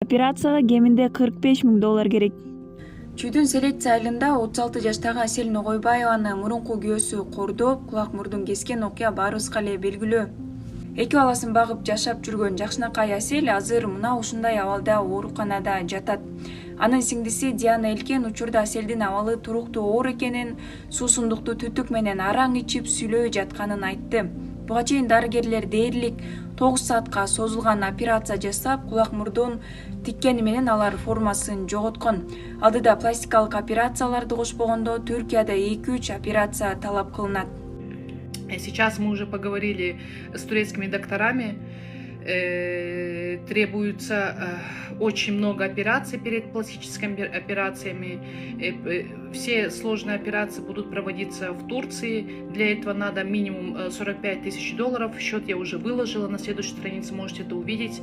Операцияга кеминде $45.000 керек. Чүйдүн селекция айылында 36 жаштагы Асель Ногойбаеваны мурунку күйөөсү кордоп, кулак мурдун кескен окуя баарыбызга эле белгилүү. Эки баласын багып жашап жүргөн жакшынакай Асель азыр мына ушундай абалда ооруканада жатат. Анын сиңдиси Диана Элкен учурда Аселдин абалы туруктуу оор экенин, суусундукту түтүк менен араң ичип сүйлөй жатканын айтты. Буга чейин дарыгерлер дээрлик 9 саатка созулган операция жасап, кулак мурдун тиккени менен алар формасын жоготкон. Алдыда пластикалык операцияларды кошпогондо Түркияда 2-3 операция талап кылынат. Сейчас мы уже поговорили с турецкими докторами. Требуется очень много операций перед пластическими операциями. Все сложные операции будут проводиться в Турции. Для этого надо минимум $45 000. Счет я уже выложила, на следующей странице можете это увидеть.